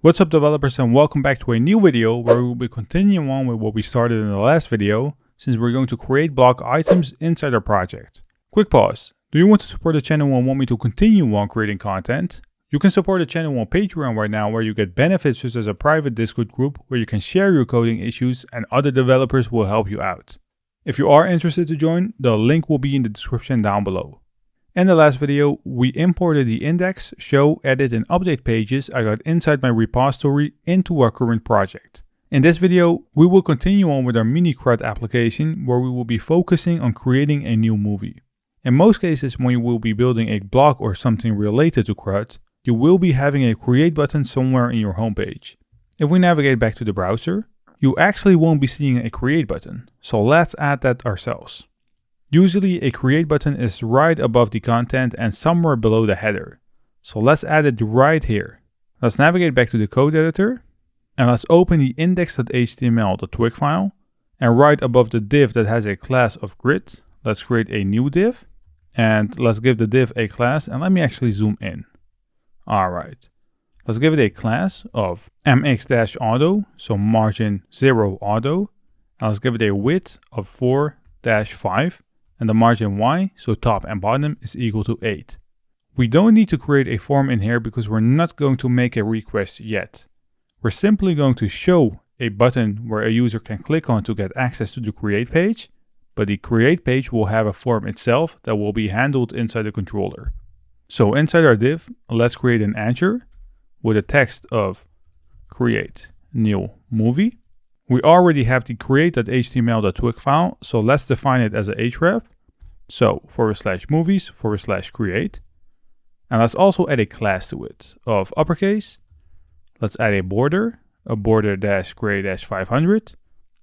What's up developers, and welcome back to a new video where we will be continuing on with what we started in the last video, since we're going to create block items inside our project. Quick pause. Do you want to support the channel and want me to continue on creating content? You can support the channel on Patreon right now, where you get benefits such as a private Discord group where you can share your coding issues and other developers will help you out. If you are interested to join, the link will be in the description down below. In the last video, we imported the index, show, edit and update pages I got inside my repository into our current project. In this video, we will continue on with our mini CRUD application where we will be focusing on creating a new movie. In most cases, when you will be building a block or something related to CRUD, you will be having a create button somewhere in your homepage. If we navigate back to the browser, you actually won't be seeing a create button, so let's add that ourselves. Usually a create button is right above the content and somewhere below the header. So let's add it right here. Let's navigate back to the code editor and let's open the index.html, the Twig file, and right above the div that has a class of grid, let's create a new div and let's give the div a class, and let me actually zoom in. Alright, let's give it a class of mx-auto, so margin 0 auto, and let's give it a width of 4-5. And the margin y, so top and bottom, is equal to 8. We don't need to create a form in here because we're not going to make a request yet. We're simply going to show a button where a user can click on to get access to the create page, but the create page will have a form itself that will be handled inside the controller. So inside our div, let's create an answer with a text of create new movie. We already have the create.html.twig file, so let's define it as a href. So /movies/create. And let's also add a class to it of uppercase. Let's add a border -gray-500.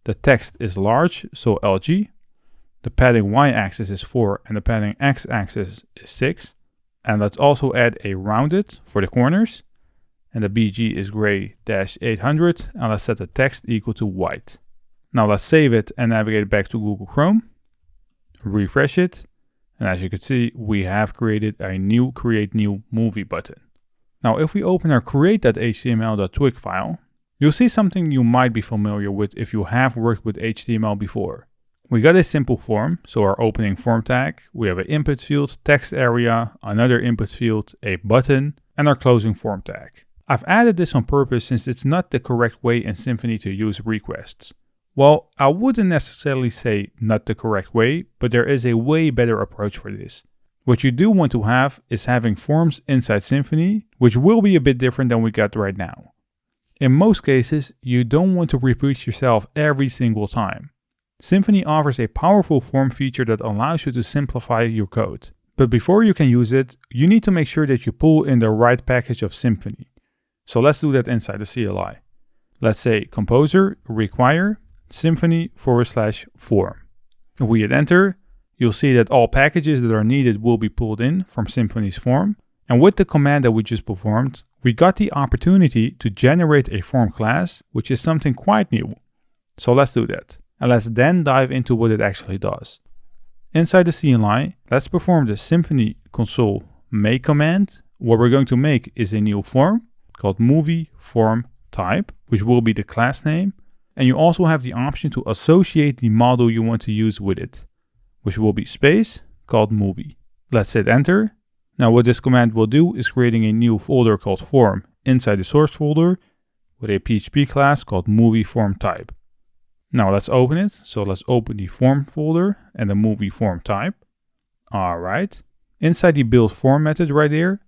The text is large, so LG. The padding y-axis is 4 and the padding x-axis is 6. And let's also add a rounded for the corners. And the BG is gray-800, and let's set the text equal to white. Now let's save it and navigate back to Google Chrome. Refresh it, and as you can see, we have created a new create new movie button. Now if we open our create.html.twig file, you'll see something you might be familiar with if you have worked with HTML before. We got a simple form, so our opening form tag, we have an input field, text area, another input field, a button, and our closing form tag. I've added this on purpose since it's not the correct way in Symfony to use requests. Well, I wouldn't necessarily say not the correct way, but there is a way better approach for this. What you do want to have is having forms inside Symfony, which will be a bit different than we got right now. In most cases, you don't want to repeat yourself every single time. Symfony offers a powerful form feature that allows you to simplify your code. But before you can use it, you need to make sure that you pull in the right package of Symfony. So let's do that inside the CLI. Let's say composer require Symfony/form. If we hit enter, you'll see that all packages that are needed will be pulled in from Symfony's form. And with the command that we just performed, we got the opportunity to generate a form class, which is something quite new. So let's do that. And let's then dive into what it actually does. Inside the CLI, let's perform the Symfony console make command. What we're going to make is a new form called movie form type, which will be the class name. And you also have the option to associate the model you want to use with it, which will be space called movie. Let's hit enter. Now what this command will do is creating a new folder called form inside the source folder with a PHP class called movie form type. Now let's open it. So let's open the form folder and the movie form type. All right. Inside the build form method right there,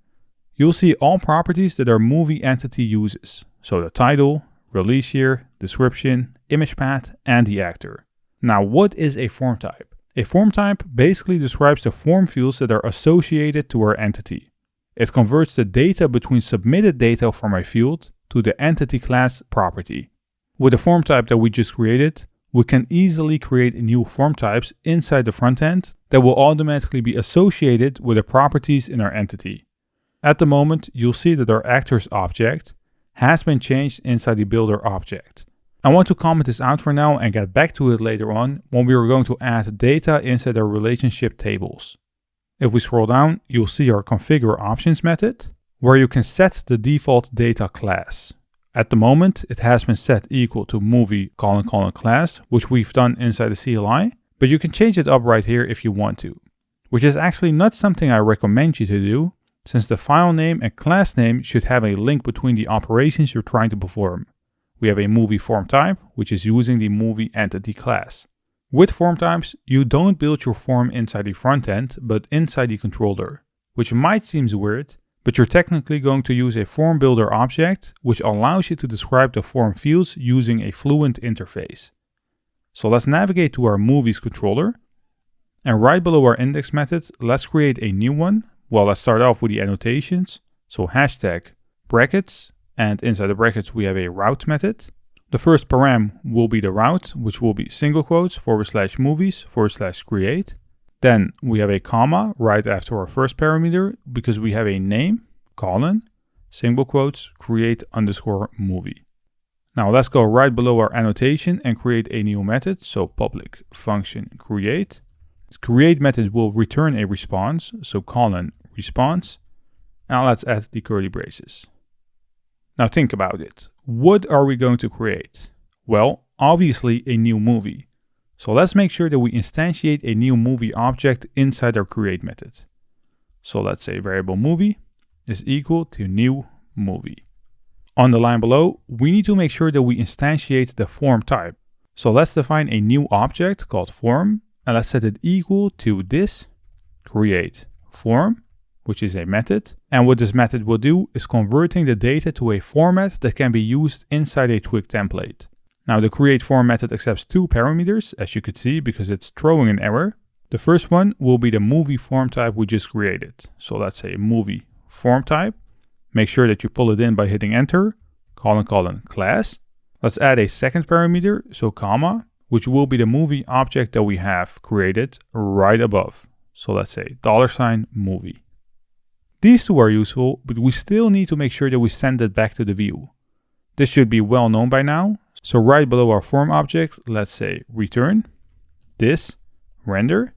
you'll see all properties that our movie entity uses. So the title, release year, description, image path, and the actor. Now what is a form type? A form type basically describes the form fields that are associated to our entity. It converts the data between submitted data from a field to the entity class property. With the form type that we just created, we can easily create new form types inside the front end that will automatically be associated with the properties in our entity. At the moment, you'll see that our actors object has been changed inside the builder object. I want to comment this out for now and get back to it later on when we are going to add data inside our relationship tables. If we scroll down, you'll see our configure options method, where you can set the default data class. At the moment, it has been set equal to movie : class, which we've done inside the CLI, but you can change it up right here if you want to, which is actually not something I recommend you to do, since the file name and class name should have a link between the operations you're trying to perform. We have a movie form type, which is using the movie entity class. With form types, you don't build your form inside the front end, but inside the controller, which might seem weird, but you're technically going to use a form builder object, which allows you to describe the form fields using a fluent interface. So let's navigate to our movies controller, and right below our index method, let's create a new one. Well, let's start off with the annotations. So hashtag brackets, and inside the brackets we have a route method. The first param will be the route, which will be single quotes /movies/create. Then we have a comma right after our first parameter because we have a name, colon, single quotes, create_movie. Now let's go right below our annotation and create a new method. So public function create. The create method will return a response, so colon response. Now let's add the curly braces. Now think about it. What are we going to create? Well, obviously a new movie. So let's make sure that we instantiate a new movie object inside our create method. So let's say variable movie is equal to new movie. On the line below, we need to make sure that we instantiate the form type. So let's define a new object called form, and let's set it equal to this create form, which is a method. And what this method will do is converting the data to a format that can be used inside a Twig template. Now the create form method accepts two parameters, as you could see, because it's throwing an error. The first one will be the movie form type we just created. So let's say movie form type. Make sure that you pull it in by hitting enter, colon class. Let's add a second parameter, so comma, which will be the movie object that we have created right above. So let's say $movie. These two are useful, but we still need to make sure that we send it back to the view. This should be well known by now. So right below our form object, let's say return this render.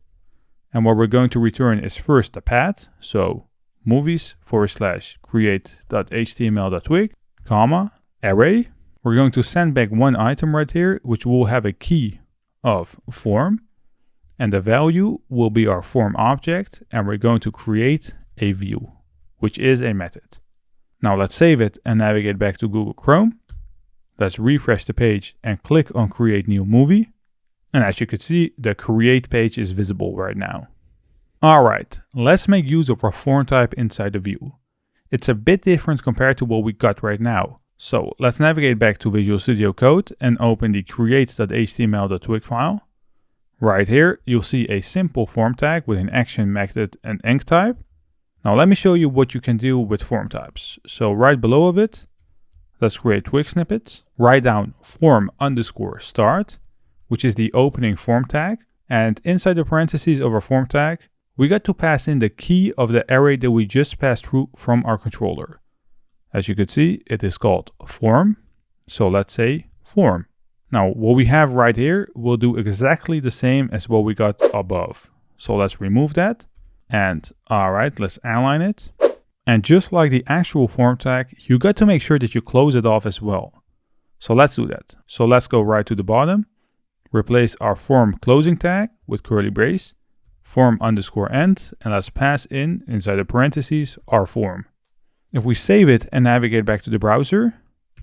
And what we're going to return is first the path. So movies/create.html.twig, comma, array. We're going to send back one item right here, which will have a key of form. And the value will be our form object. And we're going to create a view, which is a method. Now let's save it and navigate back to Google Chrome. Let's refresh the page and click on create new movie. And as you can see, the create page is visible right now. Alright, let's make use of our form type inside the view. It's a bit different compared to what we got right now. So let's navigate back to Visual Studio Code and open the create.html.twig file. Right here, you'll see a simple form tag with an action method and enc type. Now let me show you what you can do with form types. So right below of it, let's create Twig snippets. Write down form_start, which is the opening form tag. And inside the parentheses of our form tag, we got to pass in the key of the array that we just passed through from our controller. As you can see, it is called form. So let's say form. Now what we have right here will do exactly the same as what we got above. So let's remove that. And alright, let's align it. And just like the actual form tag, you got to make sure that you close it off as well. So let's do that. So let's go right to the bottom. Replace our form closing tag with curly brace, form_end, and let's pass in, inside the parentheses, our form. If we save it and navigate back to the browser,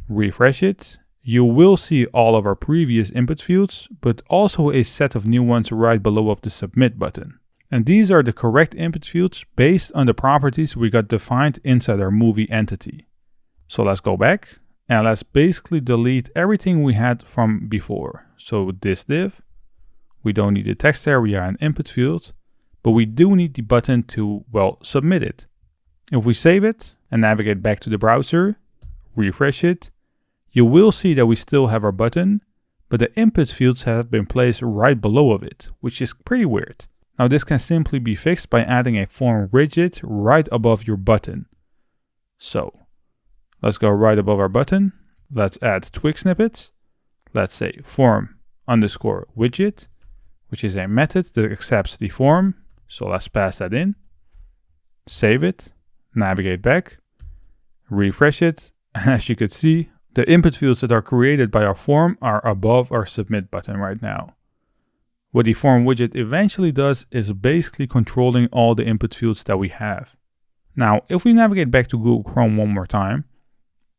refresh it, you will see all of our previous input fields, but also a set of new ones right below of the submit button. And these are the correct input fields based on the properties we got defined inside our movie entity. So let's go back and let's basically delete everything we had from before. So this div, we don't need the text area and input field, but we do need the button to, well, submit it. If we save it and navigate back to the browser, refresh it, you will see that we still have our button, but the input fields have been placed right below of it, which is pretty weird. Now this can simply be fixed by adding a form widget right above your button. So let's go right above our button. Let's add Twig snippets. Let's say form_widget, which is a method that accepts the form. So let's pass that in. Save it, navigate back, refresh it. And as you could see, The input fields that are created by our form are above our submit button right now. What the form widget eventually does is basically controlling all the input fields that we have. Now, if we navigate back to Google Chrome one more time,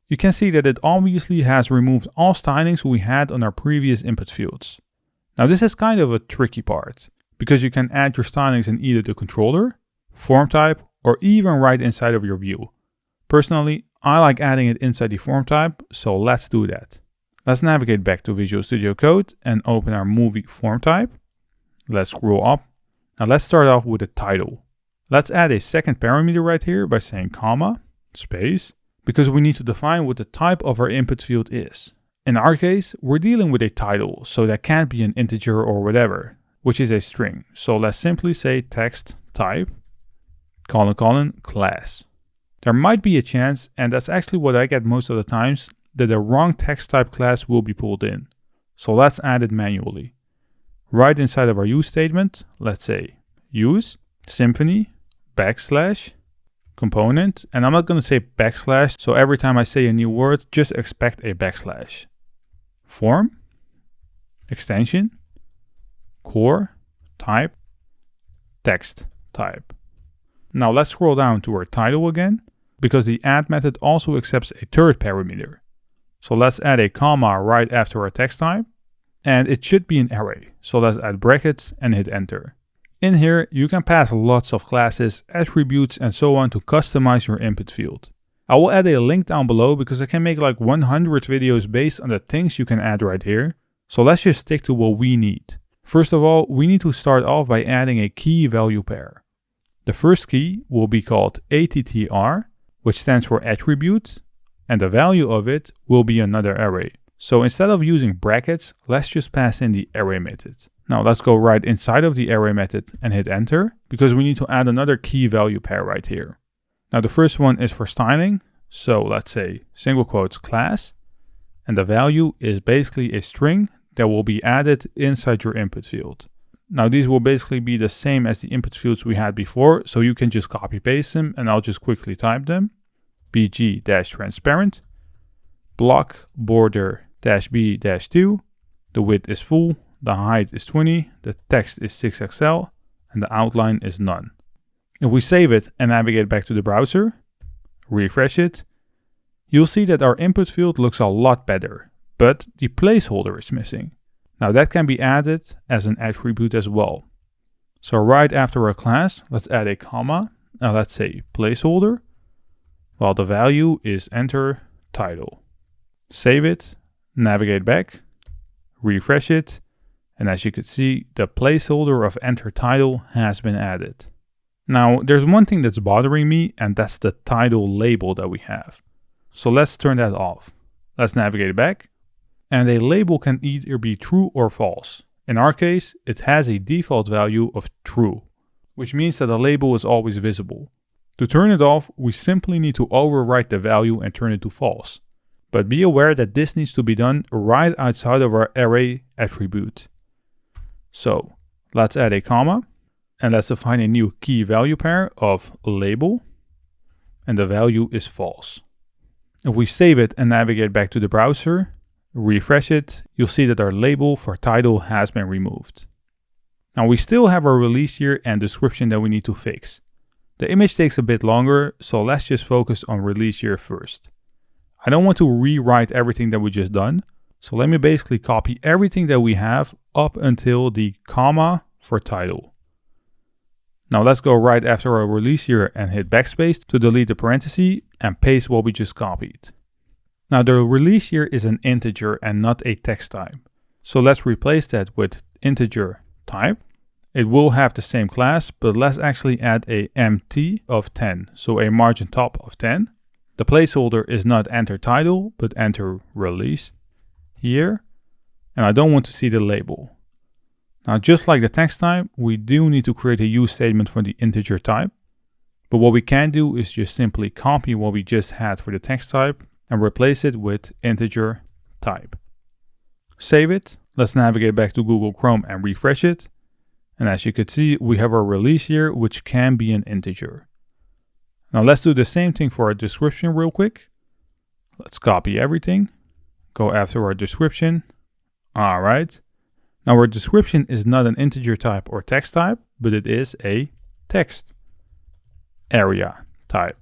you can see that it obviously has removed all stylings we had on our previous input fields. Now, this is kind of a tricky part, because you can add your stylings in either the controller, form type, or even right inside of your view. Personally, I like adding it inside the form type, so let's do that. Let's navigate back to Visual Studio Code and open our movie form type. Let's scroll up. Now let's start off with a title. Let's add a second parameter right here by saying comma, space, because we need to define what the type of our input field is. In our case, we're dealing with a title, so that can't be an integer or whatever, which is a string. So let's simply say text type, class. There might be a chance, and that's actually what I get most of the times, that the wrong text type class will be pulled in. So let's add it manually. Right inside of our use statement, let's say use Symfony / component, and I'm not going to say backslash, so every time I say a new word, just expect a backslash. Form, extension, core, type, text type. Now let's scroll down to our title again, because the add method also accepts a third parameter. So let's add a comma right after our text type, and it should be an array. So let's add brackets and hit enter. In here, you can pass lots of classes, attributes, and so on to customize your input field. I will add a link down below because I can make like 100 videos based on the things you can add right here. So let's just stick to what we need. First of all, we need to start off by adding a key value pair. The first key will be called attr, which stands for attribute, and the value of it will be another array. So instead of using brackets, let's just pass in the array method. Now let's go right inside of the array method and hit enter, because we need to add another key value pair right here. Now the first one is for styling, so let's say single quotes class, and the value is basically a string that will be added inside your input field. Now these will basically be the same as the input fields we had before, so you can just copy paste them, and I'll just quickly type them. bg-transparent, block border -b-2, the width is full, the height is 20, the text is 6XL, and the outline is none. If we save it and navigate back to the browser, refresh it, you'll see that our input field looks a lot better, but the placeholder is missing. Now that can be added as an attribute as well. So right after our class, let's add a comma, and let's say placeholder, while the value is enter title. Save it, navigate back, refresh it, and as you can see, the placeholder of enter title has been added. Now there's one thing that's bothering me, and that's the title label that we have. So let's turn that off. Let's navigate back, and a label can either be true or false. In our case, it has a default value of true, which means that the label is always visible. To turn it off, we simply need to overwrite the value and turn it to false. But be aware that this needs to be done right outside of our array attribute. So let's add a comma, and let's define a new key value pair of label, and the value is false. If we save it and navigate back to the browser, refresh it, you'll see that our label for title has been removed. Now we still have our release year and description that we need to fix. The image takes a bit longer, so let's just focus on release year first. I don't want to rewrite everything that we just done, so let me basically copy everything that we have up until the comma for title. Now let's go right after our release year and hit backspace to delete the parenthesis and paste what we just copied. Now the release year is an integer and not a text type. So let's replace that with integer type. It will have the same class, but let's actually add a MT of 10, so a margin top of 10. The placeholder is not enter title, but enter release year. And I don't want to see the label. Now just like the text type, we do need to create a use statement for the integer type. But what we can do is just simply copy what we just had for the text type and replace it with integer type. Save it. Let's navigate back to Google Chrome and refresh it. And as you can see, we have our release year, which can be an integer. Now let's do the same thing for our description real quick. Let's copy everything, go after our description. All right. Now our description is not an integer type or text type, but it is a text area type.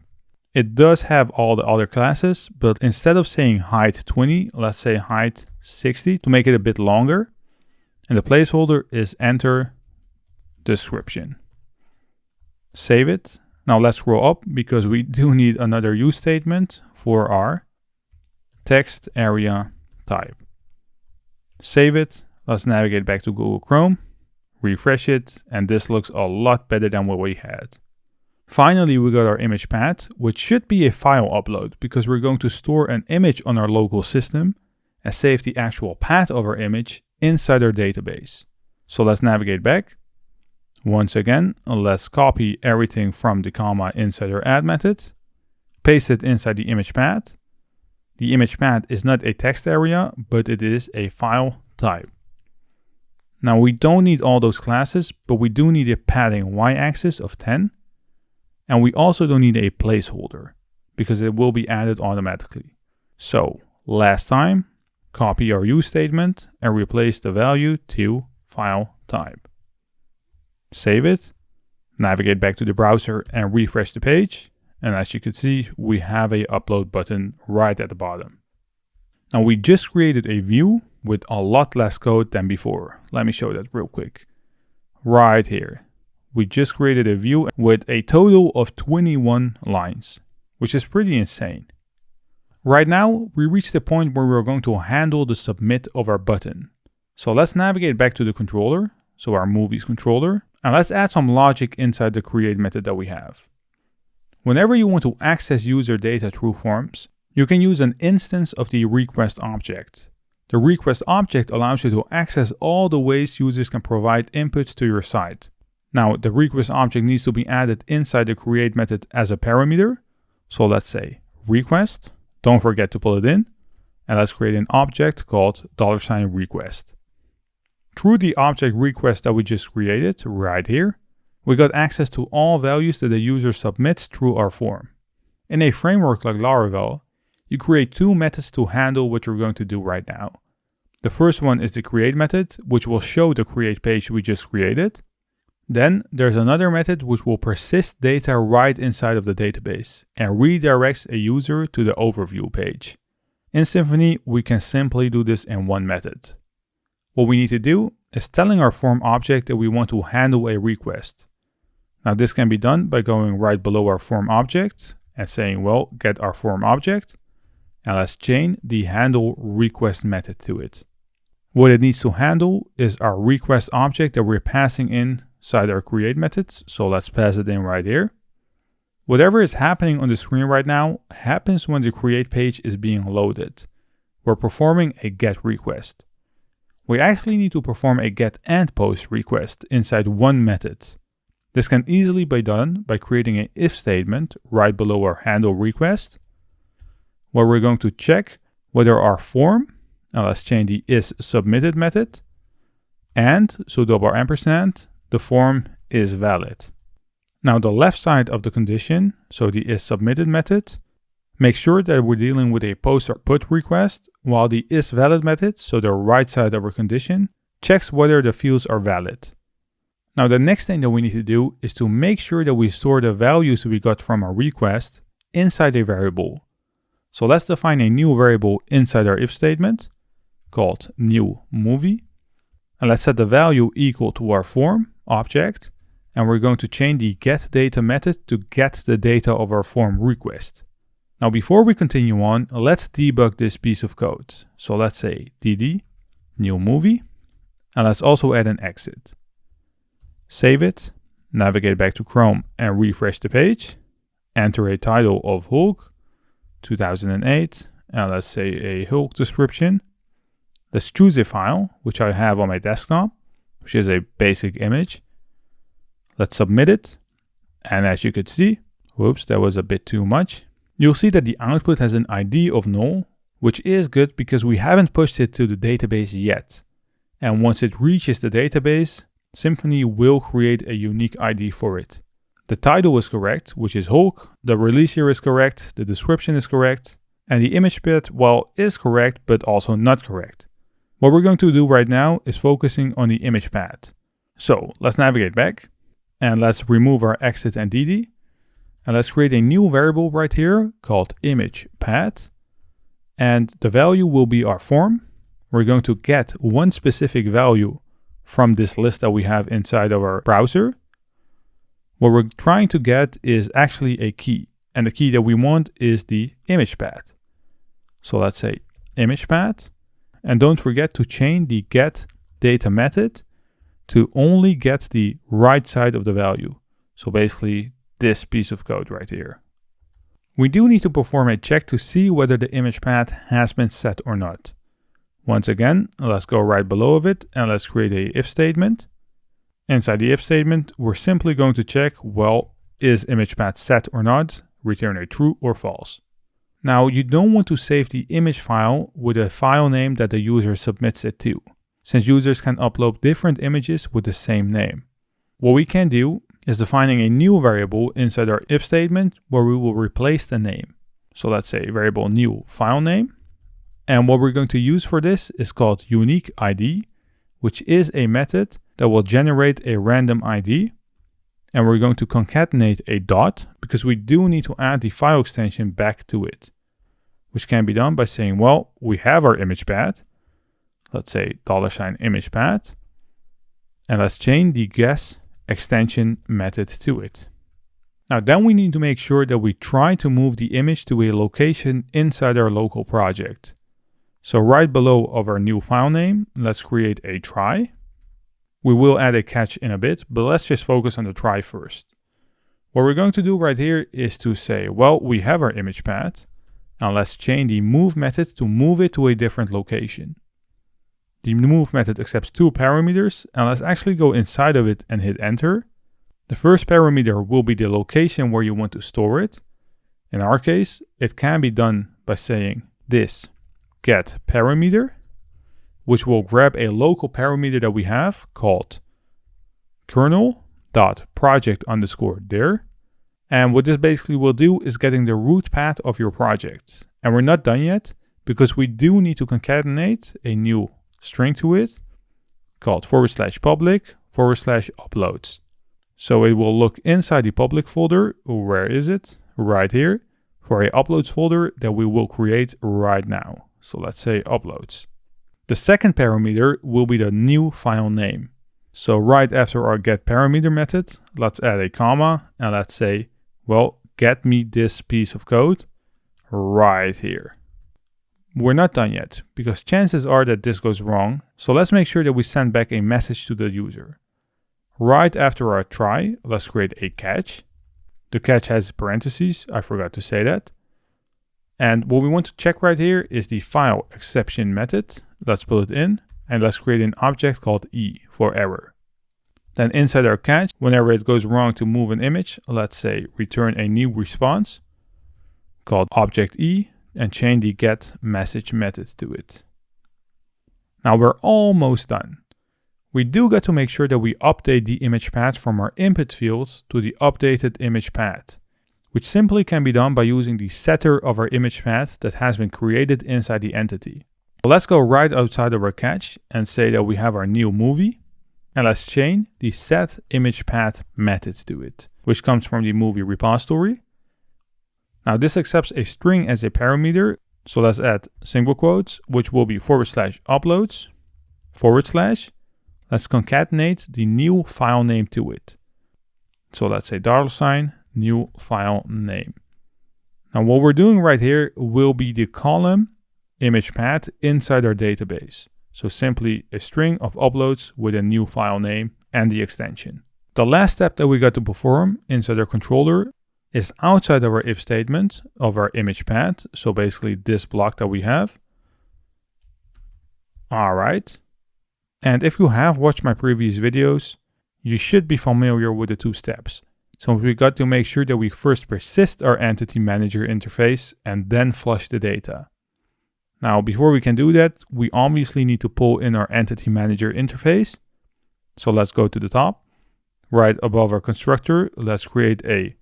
It does have all the other classes, but instead of saying height 20, let's say height 60 to make it a bit longer. And the placeholder is enter description. Save it. Now let's scroll up because we do need another use statement for our text area type. Save it. Let's navigate back to Google Chrome, refresh it, and this looks a lot better than what we had. Finally, we got our image path, which should be a file upload because we're going to store an image on our local system and save the actual path of our image inside our database. So let's navigate back. Once again, let's copy everything from the comma inside our add method, paste it inside the image path. The image path is not a text area, but it is a file type. Now we don't need all those classes, but we do need a padding y-axis of 10. And we also don't need a placeholder because it will be added automatically. So last time, copy our use statement and replace the value to file type. Save it, navigate back to the browser and refresh the page. And as you can see, we have a upload button right at the bottom. Now we just created a view with a lot less code than before. Let me show that real quick. Right here. We just created a view with a total of 21 lines, which is pretty insane. Right now, we reached the point where we're going to handle the submit of our button. So let's navigate back to the controller, so our movies controller, and let's add some logic inside the create method that we have. Whenever you want to access user data through forms, you can use an instance of the request object. The request object allows you to access all the ways users can provide input to your site. Now, the request object needs to be added inside the create method as a parameter. So let's say request, don't forget to pull it in, and let's create an object called $request. Through the object request that we just created right here, we got access to all values that the user submits through our form. In a framework like Laravel, you create two methods to handle what you're going to do right now. The first one is the create method, which will show the create page we just created. Then there's another method which will persist data right inside of the database and redirects a user to the overview page. In Symfony, we can simply do this in one method. What we need to do is telling our form object that we want to handle a request. Now this can be done by going right below our form object and saying, well, get our form object, and let's chain the handle request method to it. What it needs to handle is our request object that we're passing inside our create method. So let's pass it in right here. Whatever is happening on the screen right now happens when the create page is being loaded. We're performing a get request. We actually need to perform a get and post request inside one method. This can easily be done by creating an if statement right below our handle request, where we're going to check whether our form, now let's change the is submitted method, and so double ampersand, the form is valid. Now the left side of the condition, so the is submitted method, make sure that we're dealing with a post or put request, while the is valid method, so the right side of our condition, checks whether the fields are valid. Now the next thing that we need to do is to make sure that we store the values we got from our request inside a variable. So let's define a new variable inside our if statement called new movie. And let's set the value equal to our form object. And we're going to change the getData method to get the data of our form request. Now before we continue on, let's debug this piece of code. So let's say dd new movie, and let's also add an exit. Save it, navigate back to Chrome and refresh the page. Enter a title of Hulk 2008, and let's say a Hulk description. Let's choose a file, which I have on my desktop, which is a basic image. Let's submit it. And as you could see, whoops, that was a bit too much. You'll see that the output has an ID of null, which is good because we haven't pushed it to the database yet. And once it reaches the database, Symfony will create a unique ID for it. The title is correct, which is Hulk. The release year is correct. The description is correct. And the image path, well, is correct, but also not correct. What we're going to do right now is focusing on the image path. So let's navigate back and let's remove our exit and dd. And let's create a new variable right here called image path. And the value will be our form. We're going to get one specific value from this list that we have inside of our browser. What we're trying to get is actually a key. And the key that we want is the image path. So let's say image path. And don't forget to chain the get data method to only get the right side of the value. So basically this piece of code right here. We do need to perform a check to see whether the image path has been set or not. Once again, let's go right below of it and let's create a if statement. Inside the if statement, we're simply going to check, well, is image path set or not? Return a true or false. Now, you don't want to save the image file with a file name that the user submits it to, since users can upload different images with the same name. What we can do is defining a new variable inside our if statement where we will replace the name. So let's say variable new file name. And what we're going to use for this is called unique ID, which is a method that will generate a random ID. And we're going to concatenate a dot because we do need to add the file extension back to it, which can be done by saying, well, we have our image path. Let's say $image path. And let's chain the guess extension method to it. Now then we need to make sure that we try to move the image to a location inside our local project. So right below of our new file name, let's create a try. We will add a catch in a bit, but let's just focus on the try first. What we're going to do right here is to say, well, we have our image path. Now let's chain the move method to move it to a different location. The move method accepts two parameters, and let's actually go inside of it and hit enter. The first parameter will be the location where you want to store it. In our case, it can be done by saying this get parameter, which will grab a local parameter that we have called kernel.project_dir. And what this basically will do is getting the root path of your project. And we're not done yet because we do need to concatenate a new string to it called /public/uploads. So it will look inside the public folder. Where is it? Right here, for a uploads folder that we will create right now. So let's say uploads. The second parameter will be the new file name. So right after our get parameter method, let's add a comma and let's say, well, get me this piece of code right here. We're not done yet because chances are that this goes wrong. So let's make sure that we send back a message to the user. Right after our try, let's create a catch. The catch has parentheses. I forgot to say that. And what we want to check right here is the file exception method. Let's put it in and let's create an object called E for error. Then inside our catch, whenever it goes wrong to move an image, let's say return a new response called object E and chain the get message method to it. Now we're almost done. We do get to make sure that we update the image path from our input field to the updated image path, which simply can be done by using the setter of our image path that has been created inside the entity. Let's go right outside of our catch and say that we have our new movie, and let's chain the set image path method to it, which comes from the movie repository. Now this accepts a string as a parameter, so let's add single quotes, which will be /uploads, /. Let's concatenate the new file name to it. So let's say $new file name. Now what we're doing right here will be the column image path inside our database. So simply a string of uploads with a new file name and the extension. The last step that we got to perform inside our controller is outside of our if statement of our image path. So basically this block that we have. All right. And if you have watched my previous videos, you should be familiar with the two steps. So we got to make sure that we first persist our entity manager interface and then flush the data. Now, before we can do that, we obviously need to pull in our entity manager interface. So let's go to the top. Right above our constructor, let's create a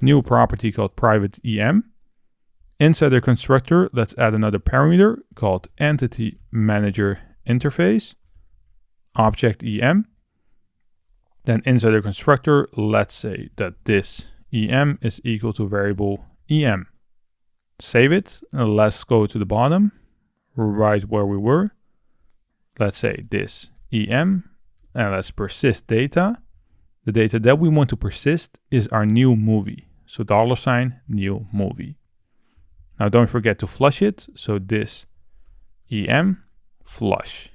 new property called private EM. Inside the constructor, let's add another parameter called Entity Manager Interface, object EM. Then inside the constructor, let's say that this EM is equal to variable EM. Save it, and let's go to the bottom, right where we were. Let's say this EM, and let's persist data. The data that we want to persist is our new movie. So $new movie. Now don't forget to flush it. So this EM flush.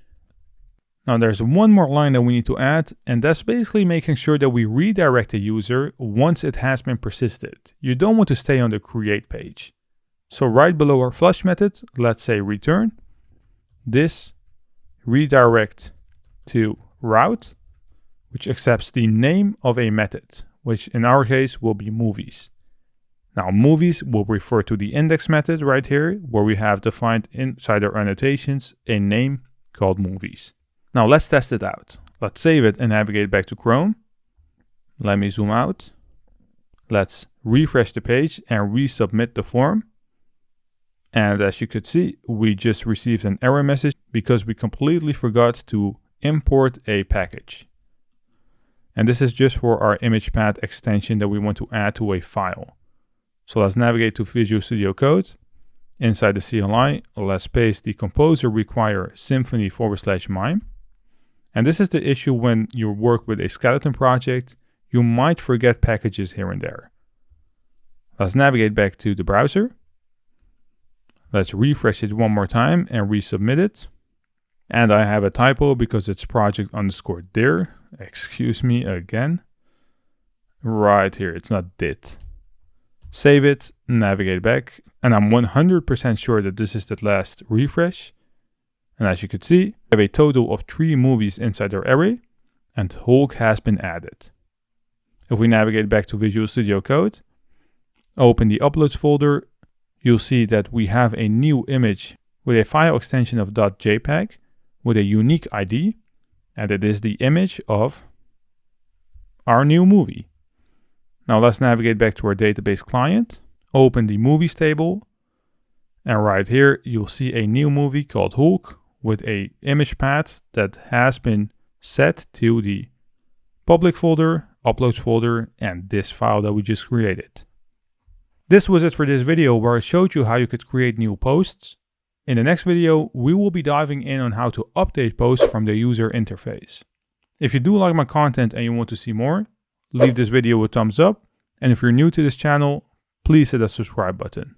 Now there's one more line that we need to add, and that's basically making sure that we redirect the user once it has been persisted. You don't want to stay on the create page. So right below our flush method, let's say return this redirect to route, which accepts the name of a method, which in our case will be movies. Now movies will refer to the index method right here, where we have defined inside our annotations a name called movies. Now let's test it out. Let's save it and navigate back to Chrome. Let me zoom out. Let's refresh the page and resubmit the form. And as you could see, we just received an error message because we completely forgot to import a package. And this is just for our image path extension that we want to add to a file. So let's navigate to Visual Studio Code. Inside the CLI, let's paste the composer require Symfony/mime. And this is the issue when you work with a skeleton project, you might forget packages here and there. Let's navigate back to the browser. Let's refresh it one more time and resubmit it. And I have a typo because it's project_dir. Excuse me again. Right here, it's not dit. Save it, navigate back, and I'm 100% sure that this is the last refresh. And as you can see, we have a total of 3 movies inside our array, and Hulk has been added. If we navigate back to Visual Studio Code, open the Uploads folder, you'll see that we have a new image with a file extension of .jpg with a unique ID, and it is the image of our new movie. Now let's navigate back to our database client, open the movies table, and right here you'll see a new movie called Hulk with a image path that has been set to the public folder, uploads folder, and this file that we just created. This was it for this video where I showed you how you could create new posts. In the next video, we will be diving in on how to update posts from the user interface. If you do like my content and you want to see more, leave this video a thumbs up. And if you're new to this channel, please hit that subscribe button.